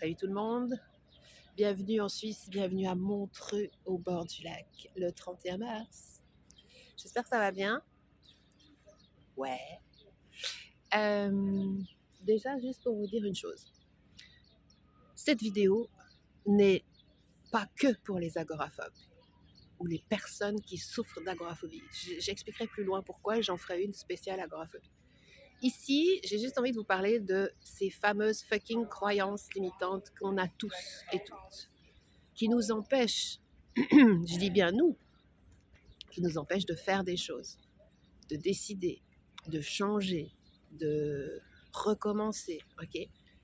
Salut tout le monde, bienvenue en Suisse, bienvenue à Montreux au bord du lac le 31 mars. J'espère que ça va bien. Ouais. Euh, Déjà, juste pour vous dire une chose, cette vidéo n'est pas que pour les agoraphobes ou les personnes qui souffrent d'agoraphobie. J'expliquerai plus loin pourquoi, j'en ferai une spéciale agoraphobie. Ici, j'ai juste envie de vous parler de ces fameuses fucking croyances limitantes qu'on a tous et toutes, qui nous empêchent, je dis bien nous, qui nous empêchent de faire des choses, de décider, de changer, de recommencer. Ok.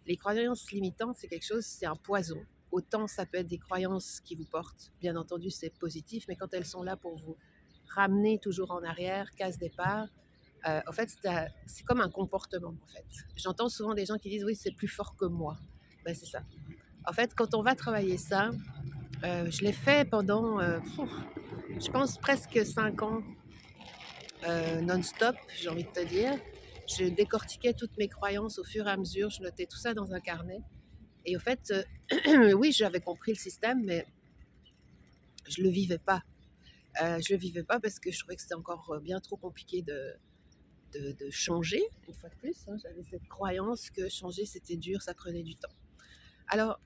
Les croyances limitantes, c'est quelque chose, c'est un poison. Autant ça peut être des croyances qui vous portent, bien entendu, c'est positif, mais quand elles sont là pour vous ramener toujours en arrière, case départ, en fait, c'est comme un comportement. En fait, j'entends souvent des gens qui disent oui, c'est plus fort que moi. Ben, c'est ça. En fait, quand on va travailler ça, je l'ai fait pendant, je pense, presque 5 ans non-stop, j'ai envie de te dire. Je décortiquais toutes mes croyances au fur et à mesure, je notais tout ça dans un carnet. Et au fait, oui, j'avais compris le système, mais je ne le vivais pas. Je ne le vivais pas parce que je trouvais que c'était encore bien trop compliqué de changer, une fois de plus. Hein. J'avais cette croyance que changer, c'était dur, ça prenait du temps. Alors,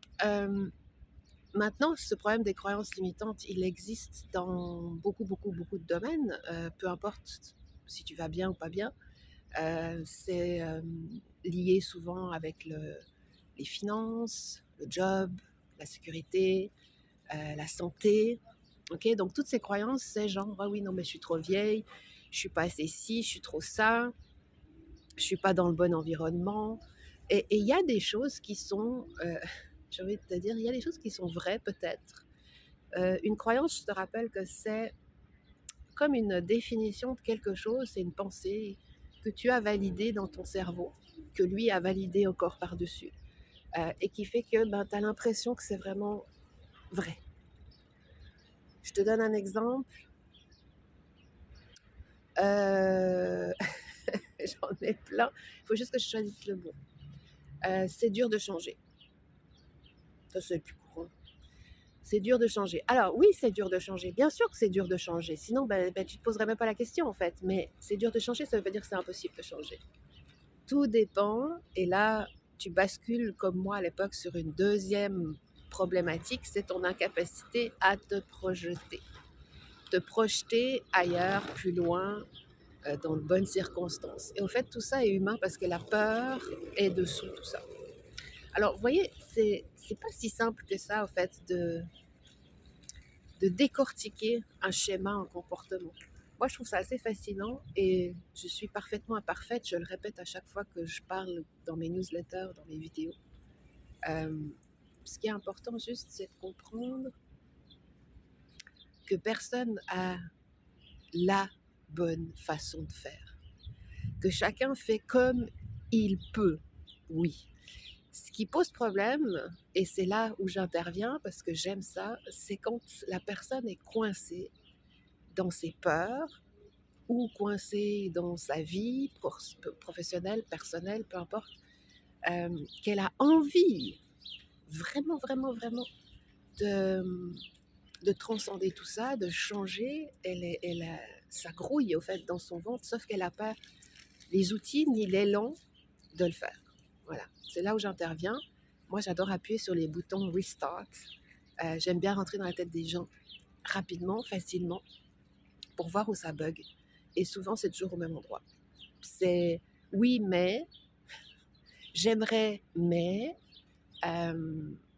maintenant, ce problème des croyances limitantes, il existe dans beaucoup, beaucoup, beaucoup de domaines, peu importe si tu vas bien ou pas bien. C'est lié souvent avec les finances, le job, la sécurité, la santé. Ok, donc toutes ces croyances, c'est genre, ah oui, non, mais je suis trop vieille, je suis pas assez ci, je suis trop ça, je suis pas dans le bon environnement. Et il y a des choses qui sont, j'ai envie de te dire, il y a des choses qui sont vraies peut-être. Une croyance, je te rappelle que c'est comme une définition de quelque chose, c'est une pensée que tu as validée dans ton cerveau, que lui a validé encore par-dessus, et qui fait que ben, tu as l'impression que c'est vraiment vrai. Je te donne un exemple. Euh, J'en ai plein. Il faut juste que je choisisse le bon. C'est dur de changer. Ça, c'est le plus courant. C'est dur de changer. Alors oui, c'est dur de changer. Bien sûr que c'est dur de changer. Sinon, tu ne te poserais même pas la question en fait. Mais c'est dur de changer, ça ne veut pas dire que c'est impossible de changer. Tout dépend. Et là, tu bascules comme moi à l'époque sur une deuxième problématique, c'est ton incapacité à te projeter. Te projeter ailleurs, plus loin, dans de bonnes circonstances. Et en fait, tout ça est humain parce que la peur est dessous tout ça. Alors, vous voyez, c'est pas si simple que ça, en fait, de décortiquer un schéma, un comportement. Moi, je trouve ça assez fascinant et je suis parfaitement imparfaite. Je le répète à chaque fois que je parle dans mes newsletters, dans mes vidéos. Ce qui est important juste, c'est de comprendre que personne a la bonne façon de faire. Que chacun fait comme il peut, oui. Ce qui pose problème, et c'est là où j'interviens parce que j'aime ça, c'est quand la personne est coincée dans ses peurs ou coincée dans sa vie professionnelle, personnelle, peu importe, qu'elle a envie vraiment, vraiment, vraiment de, de transcender tout ça, de changer. Ça grouille au fait dans son ventre, sauf qu'elle n'a pas les outils ni l'élan de le faire. Voilà, c'est là où j'interviens. Moi, j'adore appuyer sur les boutons Restart. J'aime bien rentrer dans la tête des gens rapidement, facilement, pour voir où ça bug. Et souvent, c'est toujours au même endroit. C'est oui, mais, j'aimerais, mais.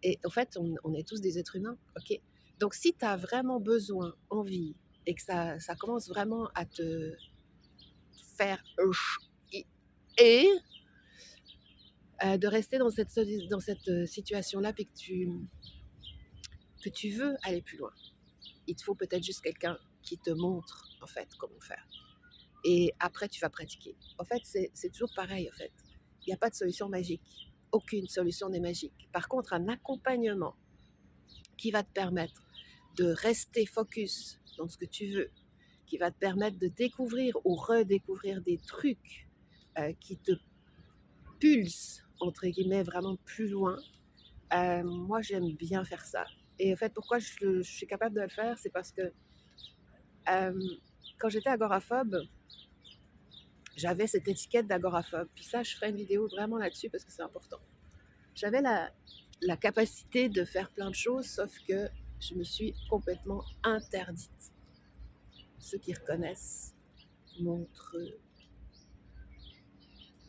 Et en fait, on est tous des êtres humains, ok? Donc, si tu as vraiment besoin, envie, et que ça commence vraiment à te faire et de rester dans cette situation-là, puis que tu veux aller plus loin. Il te faut peut-être juste quelqu'un qui te montre, en fait, comment faire. Et après, tu vas pratiquer. En fait, c'est toujours pareil, en fait. Il n'y a pas de solution magique. Aucune solution n'est magique. Par contre, un accompagnement qui va te permettre de rester focus dans ce que tu veux, qui va te permettre de découvrir ou redécouvrir des trucs qui te pulsent, entre guillemets, vraiment plus loin, Moi, j'aime bien faire ça. Et en fait, pourquoi je suis capable de le faire, c'est parce que euh, quand j'étais agoraphobe, j'avais cette étiquette d'agoraphobe. Puis ça, je ferai une vidéo vraiment là-dessus parce que c'est important. J'avais la capacité de faire plein de choses, sauf que je me suis complètement interdite. Ceux qui reconnaissent montrent.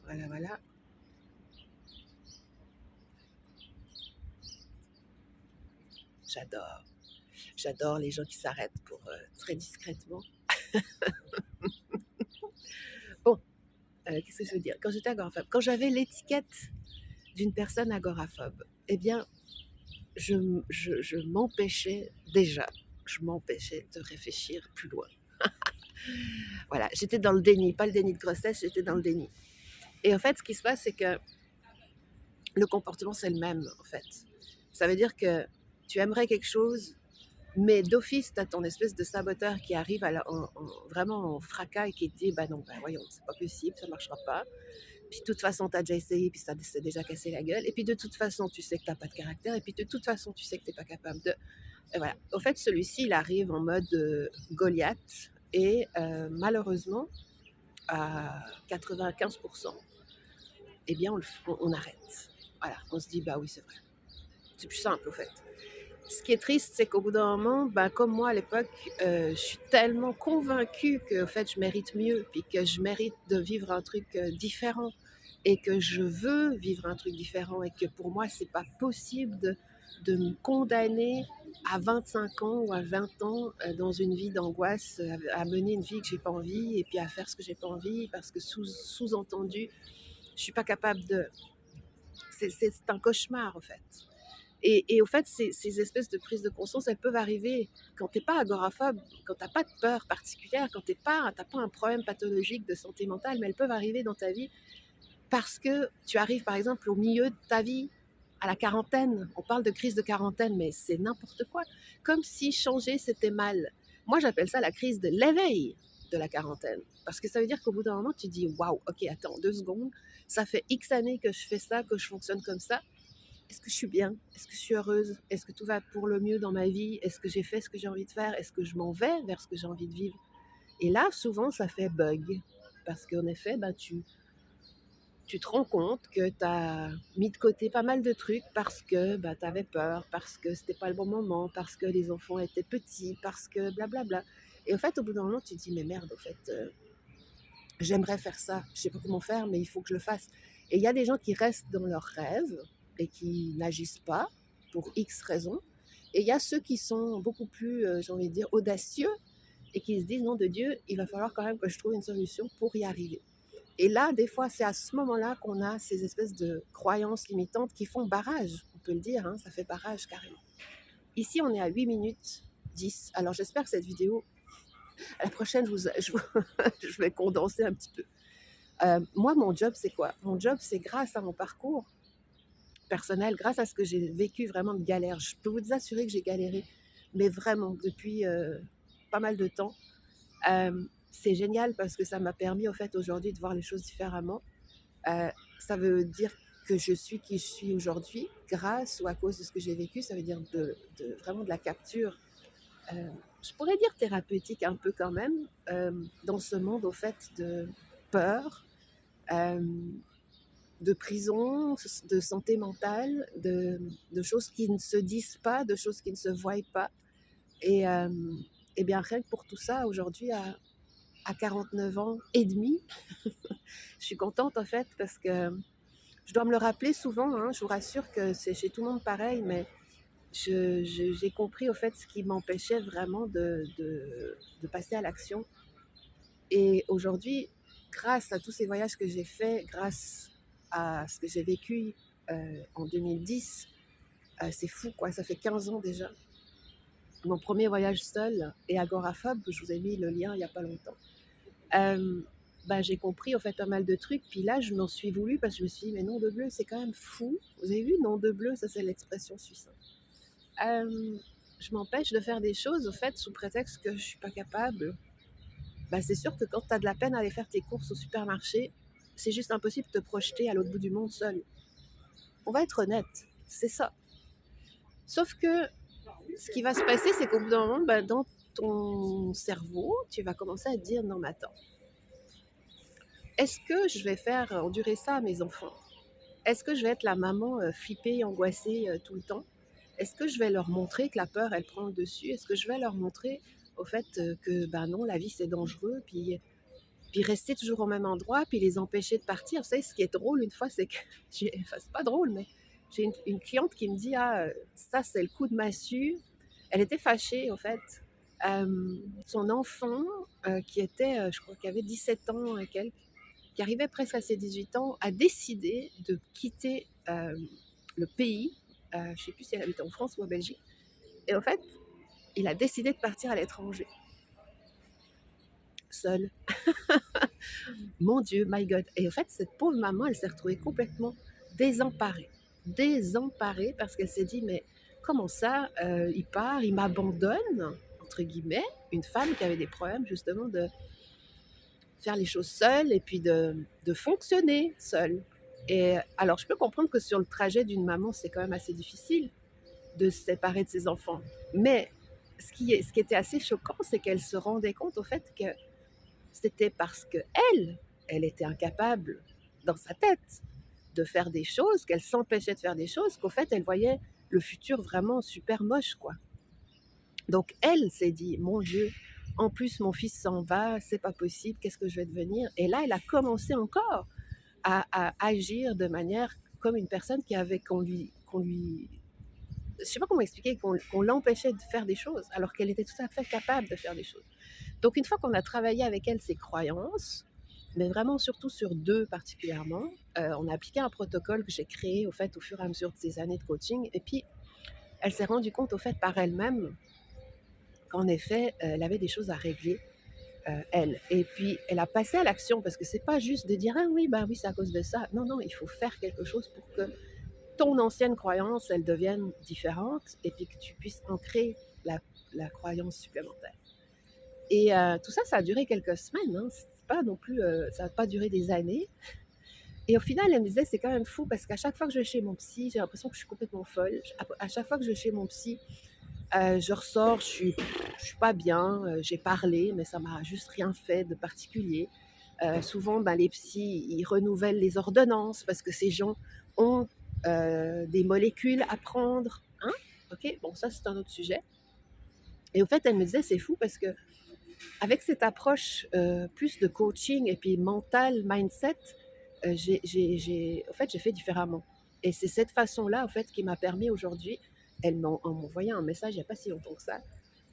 Voilà, voilà. J'adore. J'adore les gens qui s'arrêtent pour très discrètement. Bon, qu'est-ce que je veux dire? Quand j'étais agoraphobe, quand j'avais l'étiquette d'une personne agoraphobe, eh bien, je m'empêchais déjà, je m'empêchais de réfléchir plus loin. Voilà, j'étais dans le déni, pas le déni de grossesse, j'étais dans le déni. Et en fait, ce qui se passe, c'est que le comportement, c'est le même, en fait. Ça veut dire que tu aimerais quelque chose, mais d'office, tu as ton espèce de saboteur qui arrive vraiment en fracas et qui te dit, bah non, bah voyons, c'est pas possible, ça marchera pas. Puis de toute façon, tu as déjà essayé, puis ça s'est déjà cassé la gueule. Et puis de toute façon, tu sais que tu n'as pas de caractère. Et puis de toute façon, tu sais que tu n'es pas capable de... Et voilà. Au fait, celui-ci, il arrive en mode Goliath. Et malheureusement, à 95%, eh bien, on arrête. Voilà, on se dit, bah oui, c'est vrai. C'est plus simple, au fait. Ce qui est triste, c'est qu'au bout d'un moment, bah, comme moi à l'époque, je suis tellement convaincue que, en fait, je mérite mieux, puis que je mérite de vivre un truc différent, et que je veux vivre un truc différent, et que pour moi, c'est pas possible de me condamner à 25 ans ou à 20 ans dans une vie d'angoisse, à mener une vie que j'ai pas envie, et puis à faire ce que j'ai pas envie, parce que sous-entendu, je suis pas capable de... C'est un cauchemar, en fait. Et au fait, ces espèces de prises de conscience, elles peuvent arriver quand tu n'es pas agoraphobe, quand tu n'as pas de peur particulière, quand tu n'as pas un problème pathologique de santé mentale, mais elles peuvent arriver dans ta vie parce que tu arrives, par exemple, au milieu de ta vie, à la quarantaine. On parle de crise de quarantaine, mais c'est n'importe quoi. Comme si changer, c'était mal. Moi, j'appelle ça la crise de l'éveil de la quarantaine. Parce que ça veut dire qu'au bout d'un moment, tu dis, waouh, ok, attends, 2 secondes, ça fait X années que je fais ça, que je fonctionne comme ça. Est-ce que je suis bien? Est-ce que je suis heureuse? Est-ce que tout va pour le mieux dans ma vie? Est-ce que j'ai fait ce que j'ai envie de faire? Est-ce que je m'en vais vers ce que j'ai envie de vivre? Et là, souvent, ça fait bug. Parce qu'en effet, ben, tu te rends compte que tu as mis de côté pas mal de trucs parce que bah, tu avais peur, parce que c'était pas le bon moment, parce que les enfants étaient petits, parce que blablabla. Et en fait, au bout d'un moment, tu te dis, mais merde, au fait, j'aimerais faire ça. Je sais pas comment faire, mais il faut que je le fasse. Et il y a des gens qui restent dans leurs rêves et qui n'agissent pas pour X raisons. Et il y a ceux qui sont beaucoup plus, j'ai envie de dire, audacieux et qui se disent, non de Dieu, il va falloir quand même que je trouve une solution pour y arriver. Et là, des fois, c'est à ce moment-là qu'on a ces espèces de croyances limitantes qui font barrage, on peut le dire, hein, ça fait barrage carrément. Ici, on est à 8 minutes 10. Alors j'espère que cette vidéo, à la prochaine, je vais condenser un petit peu. Moi, mon job, c'est quoi? Mon job, c'est grâce à mon parcours personnel, grâce à ce que j'ai vécu vraiment de galère. Je peux vous assurer que j'ai galéré, mais vraiment depuis pas mal de temps. C'est génial parce que ça m'a permis, au fait, aujourd'hui, de voir les choses différemment. Ça veut dire que je suis qui je suis aujourd'hui grâce ou à cause de ce que j'ai vécu. Ça veut dire vraiment de la capture, je pourrais dire thérapeutique un peu quand même, dans ce monde, au fait, de peur, euh, de prison, de santé mentale, de choses qui ne se disent pas, de choses qui ne se voient pas. Et bien, rien que pour tout ça, aujourd'hui, à 49 ans et demi, je suis contente en fait parce que je dois me le rappeler souvent, hein, je vous rassure que c'est chez tout le monde pareil, mais j'ai compris au fait ce qui m'empêchait vraiment de passer à l'action. Et aujourd'hui, grâce à tous ces voyages que j'ai faits, grâce à ce que j'ai vécu en 2010, c'est fou quoi, ça fait 15 ans déjà. Mon premier voyage seul et agoraphobe, je vous ai mis le lien il n'y a pas longtemps. Ben, j'ai compris en fait pas mal de trucs, puis là je m'en suis voulu parce que je me suis dit mais nom de bleu c'est quand même fou. Vous avez vu nom de bleu, ça c'est l'expression suisse. Je m'empêche de faire des choses au fait sous prétexte que je suis pas capable. Ben, c'est sûr que quand tu as de la peine à aller faire tes courses au supermarché, c'est juste impossible de te projeter à l'autre bout du monde seul. On va être honnête, c'est ça. Sauf que ce qui va se passer, c'est qu'au bout d'un moment, ben, dans ton cerveau, tu vas commencer à te dire, non mais attends, est-ce que je vais faire endurer ça à mes enfants? Est-ce que je vais être la maman flippée, angoissée tout le temps? Est-ce que je vais leur montrer que la peur, elle prend le dessus? Est-ce que je vais leur montrer au fait que, ben non, la vie, c'est dangereux, puis rester toujours au même endroit, puis les empêcher de partir? Vous savez, ce qui est drôle, une fois, c'est que, enfin, c'est pas drôle, mais j'ai une cliente qui me dit, ah, ça, c'est le coup de massue. Elle était fâchée, en fait. Son enfant, qui était, je crois qu'il avait 17 ans et quelques, qui arrivait presque à ses 18 ans, a décidé de quitter le pays. Je ne sais plus si elle habitait en France ou en Belgique. Et en fait, il a décidé de partir à l'étranger, seul. Mon Dieu, my God. Et en fait, cette pauvre maman, elle s'est retrouvée complètement désemparée. Désemparée parce qu'elle s'est dit, mais comment ça, il part, il m'abandonne, entre guillemets, une femme qui avait des problèmes justement de faire les choses seule et puis de fonctionner seule. Et alors, je peux comprendre que sur le trajet d'une maman, c'est quand même assez difficile de se séparer de ses enfants. Mais ce qui était assez choquant, c'est qu'elle se rendait compte au fait que c'était parce que elle était incapable dans sa tête de faire des choses, qu'elle s'empêchait de faire des choses, qu'au fait, elle voyait le futur vraiment super moche, quoi. Donc, elle s'est dit, mon Dieu, en plus, mon fils s'en va, c'est pas possible, qu'est-ce que je vais devenir? Et là, elle a commencé encore à agir de manière comme une personne qui avait, je sais pas comment expliquer, qu'on l'empêchait de faire des choses, alors qu'elle était tout à fait capable de faire des choses. Donc, une fois qu'on a travaillé avec elle ses croyances, mais vraiment surtout sur deux particulièrement, on a appliqué un protocole que j'ai créé au fait au fur et à mesure de ces années de coaching, et puis elle s'est rendue compte au fait par elle-même qu'en effet, elle avait des choses à régler, elle. Et puis, elle a passé à l'action parce que c'est pas juste de dire ah oui, bah oui, c'est à cause de ça. Non, non, il faut faire quelque chose pour que ton ancienne croyance, elle devienne différente et puis que tu puisses ancrer la croyance supplémentaire. Et tout ça, ça a duré quelques semaines. Hein. C'est pas non plus, ça n'a pas duré des années. Et au final, elle me disait, c'est quand même fou parce qu'à chaque fois que je vais chez mon psy, j'ai l'impression que je suis complètement folle. À chaque fois que je vais chez mon psy, je ressors, je suis pas bien, j'ai parlé, mais ça m'a juste rien fait de particulier. Souvent, ben, les psys, ils renouvellent les ordonnances parce que ces gens ont des molécules à prendre. Hein? Ok, bon, ça c'est un autre sujet. Et au fait, elle me disait, c'est fou parce que avec cette approche plus de coaching et puis mental, mindset, en fait, j'ai fait différemment. Et c'est cette façon-là, en fait, qui m'a permis aujourd'hui, elle m'a envoyé un message il n'y a pas si longtemps que ça,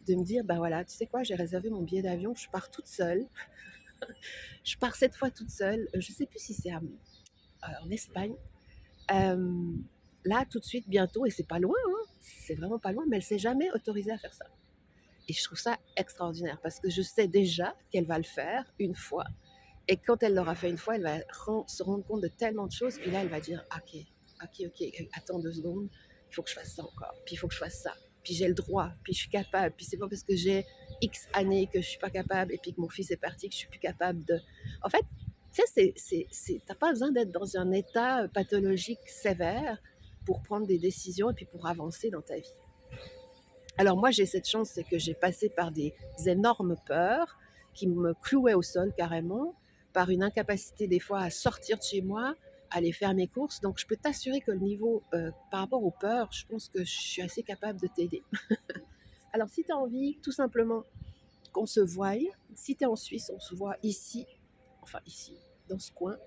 de me dire, bah voilà, tu sais quoi, j'ai réservé mon billet d'avion, je pars toute seule. Je pars cette fois toute seule. Je ne sais plus si c'est en Espagne. Là, tout de suite, bientôt, et c'est pas loin, hein, c'est vraiment pas loin, mais elle s'est jamais autorisée à faire ça. Et je trouve ça extraordinaire parce que je sais déjà qu'elle va le faire une fois. Et quand elle l'aura fait une fois, elle va se rendre compte de tellement de choses. Puis là, elle va dire, ok, ok, ok, attends 2 secondes, il faut que je fasse ça encore. Puis il faut que je fasse ça. Puis j'ai le droit. Puis je suis capable. Puis c'est pas parce que j'ai X années que je suis pas capable et puis que mon fils est parti que je suis plus capable de... En fait, tu sais, t'as pas besoin d'être dans un état pathologique sévère pour prendre des décisions et puis pour avancer dans ta vie. Alors moi, j'ai cette chance, c'est que j'ai passé par des énormes peurs qui me clouaient au sol carrément, par une incapacité des fois à sortir de chez moi, à aller faire mes courses. Donc je peux t'assurer que le niveau par rapport aux peurs, je pense que je suis assez capable de t'aider. Alors si tu as envie tout simplement qu'on se voie, si tu es en Suisse, on se voit ici, enfin ici, dans ce coin.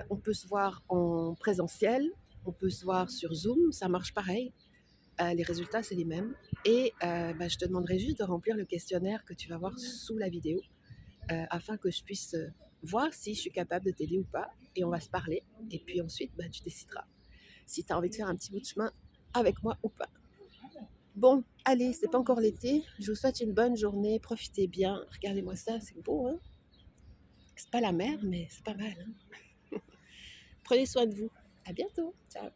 On peut se voir en présentiel, on peut se voir sur Zoom, ça marche pareil. Les résultats, c'est les mêmes. Et bah, je te demanderai juste de remplir le questionnaire que tu vas voir sous la vidéo afin que je puisse voir si je suis capable de t'aider ou pas. Et on va se parler. Et puis ensuite, bah, tu décideras si tu as envie de faire un petit bout de chemin avec moi ou pas. Bon, allez, c'est pas encore l'été. Je vous souhaite une bonne journée. Profitez bien. Regardez-moi ça, c'est beau, hein? C'est pas la mer, mais c'est pas mal. Hein? Prenez soin de vous. À bientôt. Ciao.